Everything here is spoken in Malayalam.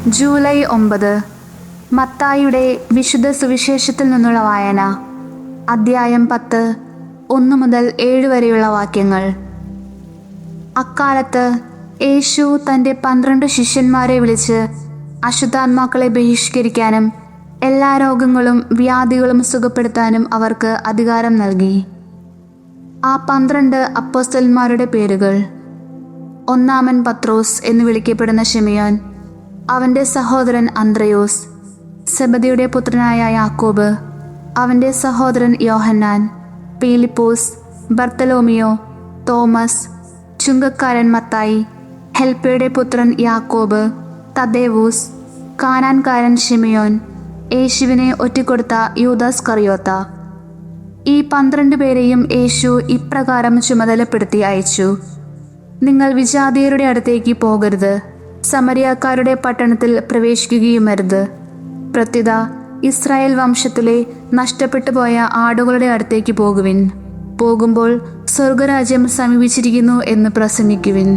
ജൂലൈ 9. മത്തായിയുടെ വിശുദ്ധ സുവിശേഷത്തിൽ നിന്നുള്ള വായന. അദ്ധ്യായം 10, 1 മുതൽ 7 വരെയുള്ള വാക്യങ്ങൾ. അക്കാലത്ത് യേശു തൻ്റെ 12 ശിഷ്യന്മാരെ വിളിച്ച് അശുദ്ധാത്മാക്കളെ ബഹിഷ്കരിക്കാനും എല്ലാ രോഗങ്ങളും വ്യാധികളും സുഖപ്പെടുത്താനും അവർക്ക് അധികാരം നൽകി. ആ 12 അപ്പോസ്തലന്മാരുടെ പേരുകൾ: ഒന്നാമൻ പത്രോസ് എന്ന് വിളിക്കപ്പെടുന്ന ശിമയോൻ, അവൻ്റെ സഹോദരൻ അന്ത്രയോസ്, സെബദിയുടെ പുത്രനായ യാക്കോബ്, അവൻ്റെ സഹോദരൻ യോഹന്നാൻ, പീലിപ്പോസ്, ബർത്തലോമിയോ, തോമസ്, ചുങ്കക്കാരൻ മത്തായി, ഹെൽപ്പയുടെ പുത്രൻ യാക്കോബ്, തദ്ദേവൂസ്, കാനാൻകാരൻ ശിമയോൻ, യേശുവിനെ ഒറ്റിക്കൊടുത്ത യൂദാസ് കറിയോത്ത. ഈ 12 പേരെയും യേശു ഇപ്രകാരം ചുമതലപ്പെടുത്തി അയച്ചു: നിങ്ങൾ വിജാതീയരുടെ അടുത്തേക്ക് പോകരുത്, സമരിയാക്കാരുടെ പട്ടണത്തിൽ പ്രവേശിക്കുകയുമരുത്. പ്രത്യുത ഇസ്രായേൽ വംശത്തിലെ നഷ്ടപ്പെട്ടു പോയ ആടുകളുടെ അടുത്തേക്ക് പോകുവിൻ. പോകുമ്പോൾ സ്വർഗരാജ്യം സമീപിച്ചിരിക്കുന്നു എന്ന് പ്രസംഗിക്കുവിൻ.